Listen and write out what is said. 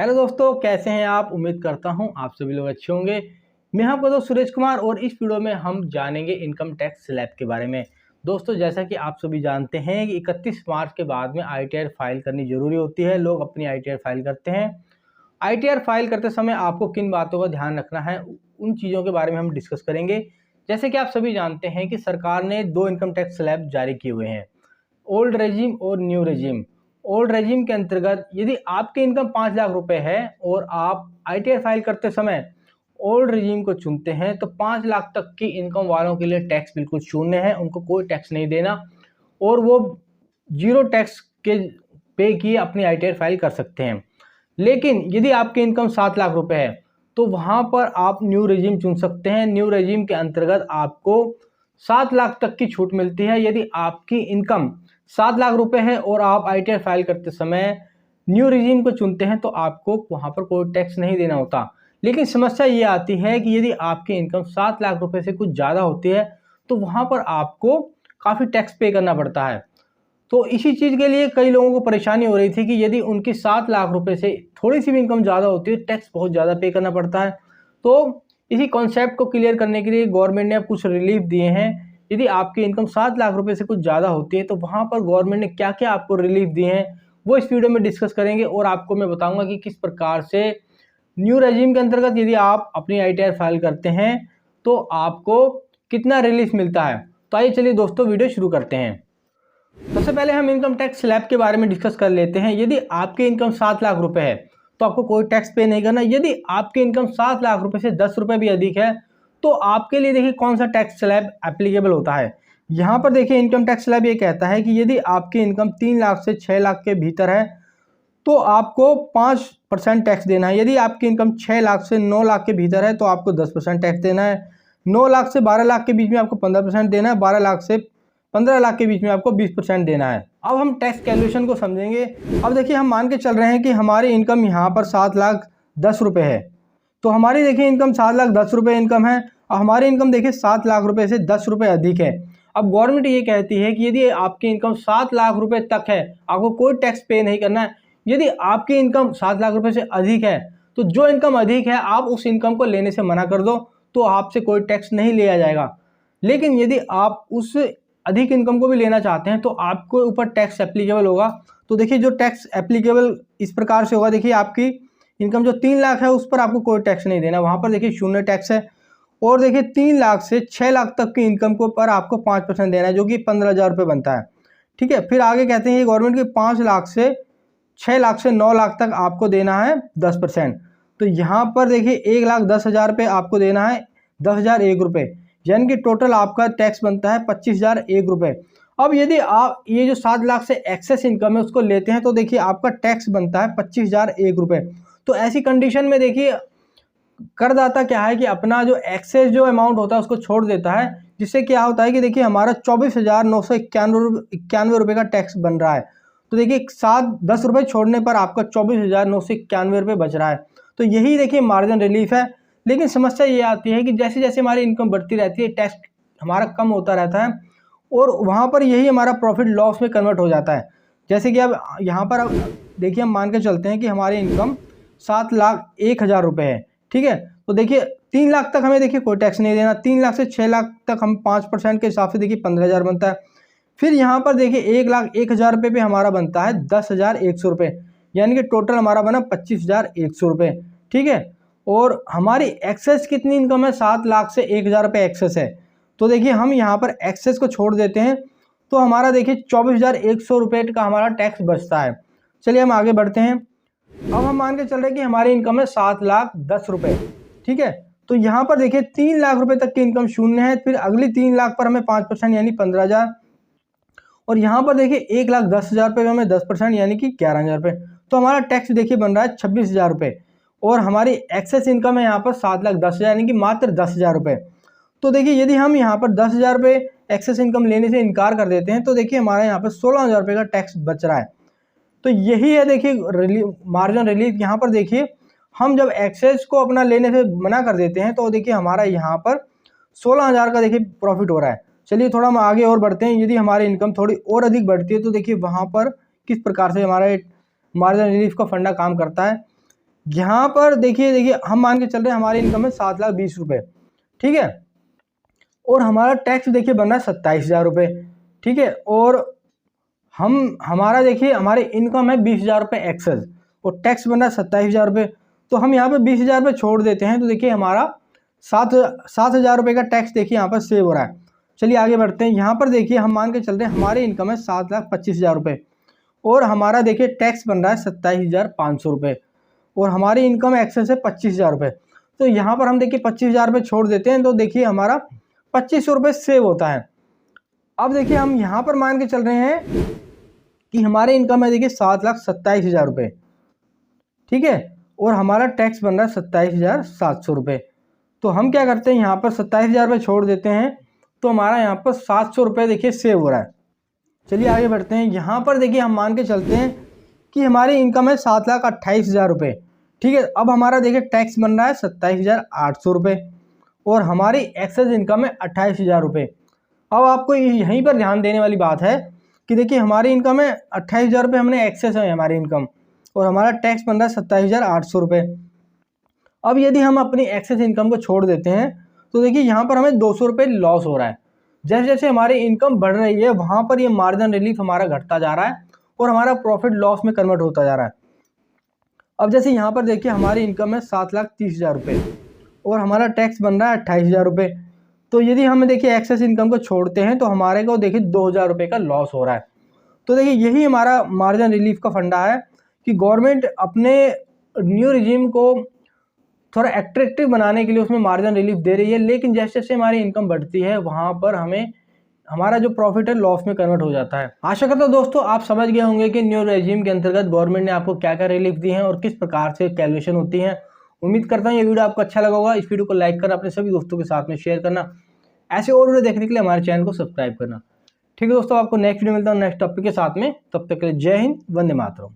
Hello दोस्तों, कैसे हैं आप। उम्मीद करता हूं आप सभी लोग अच्छे होंगे। मैं आपका दोस्त सुरेश कुमार और इस वीडियो में हम जानेंगे इनकम टैक्स स्लैब के बारे में। दोस्तों, जैसा कि आप सभी जानते हैं कि 31 मार्च के बाद में आईटीआर फाइल करनी जरूरी होती है। लोग अपनी आईटीआर फाइल करते हैं। आईटीआर फाइल करते समय आपको किन बातों का ध्यान रखना है, उन चीज़ों के बारे में हम डिस्कस करेंगे। जैसे कि आप सभी जानते हैं कि सरकार ने 2 इनकम टैक्स स्लैब जारी किए हुए हैं, ओल्ड रेजिम और न्यू रेजिम। ओल्ड रेजिम के अंतर्गत यदि आपकी इनकम 5 लाख रुपए है और आप आईटीआर फाइल करते समय ओल्ड रेजिम को चुनते हैं तो 5 लाख तक की इनकम वालों के लिए टैक्स बिल्कुल शून्य है, उनको कोई टैक्स नहीं देना और वो जीरो टैक्स के पे की अपनी आईटीआर फाइल कर सकते हैं। लेकिन यदि आपकी इनकम 7 लाख रुपए है तो वहां पर आप न्यू रेजिम चुन सकते हैं। न्यू रेजिम के अंतर्गत आपको 7 लाख तक की छूट मिलती है। यदि आपकी इनकम 7 लाख रुपए है और आप आईटीआर फाइल करते समय न्यू रेजिम को चुनते हैं तो आपको वहां पर कोई टैक्स नहीं देना होता। लेकिन समस्या ये आती है कि यदि आपकी इनकम 7 लाख रुपए से कुछ ज़्यादा होती है तो वहां पर आपको काफ़ी टैक्स पे करना पड़ता है। तो इसी चीज़ के लिए कई लोगों को परेशानी हो रही थी कि यदि उनकी 7 लाख रुपए से थोड़ी सी भी इनकम ज़्यादा होती है, टैक्स बहुत ज़्यादा पे करना पड़ता है। तो इसी कॉन्सेप्ट को क्लियर करने के लिए गवर्नमेंट ने अब कुछ रिलीफ दिए हैं। यदि आपकी इनकम 7 लाख रुपए से कुछ ज़्यादा होती है तो वहाँ पर गवर्नमेंट ने क्या क्या आपको रिलीफ दिए हैं वो इस वीडियो में डिस्कस करेंगे और आपको मैं बताऊंगा कि किस प्रकार से न्यू रेजिम के अंतर्गत यदि आप अपनी आईटीआर फाइल करते हैं तो आपको कितना रिलीफ मिलता है। तो आइए चलिए दोस्तों वीडियो शुरू करते हैं। सबसे पहले हम इनकम टैक्स स्लैब के बारे में डिस्कस कर लेते हैं। यदि आपकी इनकम 7 लाख रुपए है तो आपको कोई टैक्स पे नहीं करना। यदि आपकी इनकम 7 लाख रुपए से 10 रुपए भी अधिक है तो आपके लिए देखिए कौन सा टैक्स स्लैब एप्लीकेबल होता है। यहाँ पर देखिए इनकम टैक्स स्लैब ये कहता है कि यदि आपकी इनकम 3 लाख से 6 लाख के भीतर है तो आपको 5% टैक्स देना है। यदि आपकी इनकम 6 लाख से 9 लाख के भीतर है तो आपको 10% टैक्स देना है। 9 लाख से 12 लाख के बीच में आपको 15% देना है। 12 लाख से 15 लाख के बीच में आपको 20% देना है। अब हम टैक्स कैलकुलेशन को समझेंगे। अब देखिए हम मान के चल रहे हैं कि हमारी इनकम यहाँ पर 7 लाख 10 रुपये है। तो हमारी देखिए इनकम 7 लाख 10 रुपये इनकम है और हमारी इनकम देखिए 7 लाख रुपये से 10 रुपये अधिक है। अब गवर्नमेंट ये कहती है कि यदि आपकी इनकम 7 लाख रुपये तक है आपको कोई टैक्स पे नहीं करना है। यदि आपकी इनकम 7 लाख रुपये से अधिक है तो जो इनकम अधिक है आप उस इनकम को लेने से मना कर दो तो आपसे कोई टैक्स नहीं लिया जाएगा। लेकिन यदि आप उस अधिक इनकम को भी लेना चाहते हैं तो आपको ऊपर टैक्स एप्लीकेबल होगा। तो देखिए जो टैक्स एप्लीकेबल इस प्रकार से होगा, देखिए आपकी इनकम जो 3 लाख है उस पर आपको कोई टैक्स नहीं देना, वहाँ पर देखिए शून्य टैक्स है। और देखिए 3 लाख से 6 लाख तक की इनकम को पर आपको 5% देना है जो कि 15,000 रुपये बनता है। ठीक है, फिर आगे कहते हैं ये गवर्नमेंट के 5 लाख से 6 लाख से 9 लाख तक आपको देना है 10%। तो यहाँ पर देखिए 1,10,000 रुपये आपको देना है 10,001 रुपये, यानी कि टोटल आपका टैक्स बनता है 25,001 रुपये। अब यदि आप ये जो 7 लाख से एक्सेस इनकम है उसको लेते हैं तो देखिए आपका टैक्स बनता है 25,001 रुपये। तो ऐसी कंडीशन में देखिए करदाता क्या है कि अपना जो एक्सेस जो अमाउंट होता है उसको छोड़ देता है, जिससे क्या होता है कि देखिए हमारा 24,991 रुपये का टैक्स बन रहा है। तो देखिए 10 रुपये छोड़ने पर आपका 24,991 रुपये बच रहा है। तो यही देखिए मार्जिन रिलीफ है। लेकिन समस्या ये आती है कि जैसे जैसे हमारी इनकम बढ़ती रहती है टैक्स हमारा कम होता रहता है और वहाँ पर यही हमारा प्रॉफिट लॉस में कन्वर्ट हो जाता है। जैसे कि अब यहाँ पर अब देखिए हम मान के चलते हैं कि हमारी इनकम 7,01,000 रुपये है। ठीक है, तो देखिए 3 लाख तक हमें देखिए कोई टैक्स नहीं देना। 3 लाख से 6 लाख तक हम 5% के हिसाब से देखिए 15,000 बनता है। फिर यहाँ पर देखिए 1,01,000 रुपये पे हमारा बनता है 10,100 रुपये, यानी कि टोटल हमारा बना 25,100 रुपये। ठीक है, और हमारी एक्सेस कितनी इनकम है, 7 लाख से 1,000 रुपये एक्सेस है। तो देखिए हम यहाँ पर एक्सेस को छोड़ देते हैं तो हमारा देखिए 24,100 रुपये का हमारा टैक्स बचता है। चलिए हम आगे बढ़ते हैं। अब हम मान के चल रहे हैं कि हमारी इनकम है 7 लाख 10 रुपये। ठीक है, तो यहाँ पर देखिए 3 लाख रुपए तक की इनकम शून्य है। फिर अगली 3 लाख पर हमें 5% यानी 15,000 और यहाँ पर देखिए 1,10,000 रुपये में हमें 10% यानी कि 11,000 रुपये। तो हमारा टैक्स देखिए बन रहा है 26,000 रुपये और हमारी एक्सेस इनकम है यहाँ पर 7,10,000 यानी कि मात्र 10,000 रुपये। तो देखिए यदि हम यहाँ पर 10,000 रुपये एक्सेस इनकम लेने से इनकार कर देते हैं तो देखिए हमारा यहाँ पर 16,000 रुपये का टैक्स बच रहा है। तो यही है देखिए मार्जिन रिलीफ। यहाँ पर देखिए हम जब एक्सेस को अपना लेने से मना कर देते हैं तो देखिए हमारा यहाँ पर 16,000 का देखिए प्रॉफिट हो रहा है। चलिए थोड़ा हम आगे और बढ़ते हैं। यदि हमारी इनकम थोड़ी और अधिक बढ़ती है तो देखिए वहाँ पर किस प्रकार से हमारा मार्जिन रिलीफ का फंडा काम करता है। यहाँ पर देखिए हम मान के चल रहे हैं हमारी इनकम है 7,20,000 रुपये, ठीक है, और हमारा टैक्स देखिए बन रहा है 27,000 रुपये, ठीक है, और हमारा देखिए हमारी इनकम है 20,000 रुपये एक्सेस और टैक्स बन रहा है 27,000 रुपये। तो हम यहाँ पे 20,000 रुपये छोड़ देते हैं तो देखिए हमारा 7,000 रुपये का टैक्स देखिए यहाँ पर सेव हो रहा है। चलिए आगे बढ़ते हैं। यहाँ पर देखिए हम मान के चल रहे हैं हमारी इनकम है 7,25,000 रुपये और हमारा देखिए टैक्स बन रहा है 27,500 रुपये और हमारी इनकम एक्सेस है 25,000 रुपये। तो यहाँ पर हम देखिए 25,000 रुपये छोड़ देते हैं तो देखिए हमारा 2,500 रुपये सेव होता है। अब देखिए हम यहाँ पर मान के चल रहे हैं कि हमारी इनकम है देखिए 7,27,000 रुपये, ठीक है, और हमारा टैक्स बन रहा है 27,700 रुपये। तो हम क्या करते हैं यहाँ पर 27,000 रुपये छोड़ देते हैं तो हमारा यहाँ पर 700 रुपये देखिए सेव हो रहा है। चलिए आगे बढ़ते हैं। यहाँ पर देखिए हम मान के चलते हैं कि हमारी इनकम है 7,28,000 रुपये, ठीक है। अब हमारा देखिए टैक्स बन रहा है 27,800 रुपये और हमारी एक्सेस इनकम है 28,000 रुपये। अब आपको यहीं पर ध्यान देने वाली बात है कि देखिए हमारी इनकम है 28,000 रुपये, हमने एक्सेस है हमारी इनकम और हमारा टैक्स बन रहा है 27,800 रुपये। अब यदि हम अपनी एक्सेस इनकम को छोड़ देते हैं तो देखिए यहाँ पर हमें 200 रुपये लॉस हो रहा है। जैसे जैसे हमारी इनकम बढ़ रही है वहाँ पर ये मार्जिन रिलीफ हमारा घटता जा रहा है और हमारा प्रॉफिट लॉस में कन्वर्ट होता जा रहा है। अब जैसे यहाँ पर देखिए हमारी इनकम है 7,30,000 रुपये और हमारा टैक्स बन रहा है 28,000 रुपये। तो यदि हम देखिए एक्सेस इनकम को छोड़ते हैं तो हमारे को देखिए 2,000 रुपये का लॉस हो रहा है। तो देखिए यही हमारा मार्जिन रिलीफ का फंडा है कि गवर्नमेंट अपने न्यू रिजीम को थोड़ा एट्रैक्टिव बनाने के लिए उसमें मार्जिन रिलीफ दे रही है, लेकिन जैसे जैसे हमारी इनकम बढ़ती है वहाँ पर हमें हमारा जो प्रॉफिट है लॉस में कन्वर्ट हो जाता है। आशा करता हूँ दोस्तों आप समझ गए होंगे कि न्यू रेजिम के अंतर्गत गवर्नमेंट ने आपको क्या क्या रिलीफ दी है और किस प्रकार से कैलकुलेशन होती है। उम्मीद करता हूँ ये वीडियो आपको अच्छा लगा होगा। इस वीडियो को लाइक करना, अपने सभी दोस्तों के साथ में शेयर करना, ऐसे और वीडियो देखने के लिए हमारे चैनल को सब्सक्राइब करना। ठीक है दोस्तों, आपको नेक्स्ट वीडियो मिलता हूँ नेक्स्ट टॉपिक के साथ में। तब तक के लिए जय हिंद, वंदे मातरम।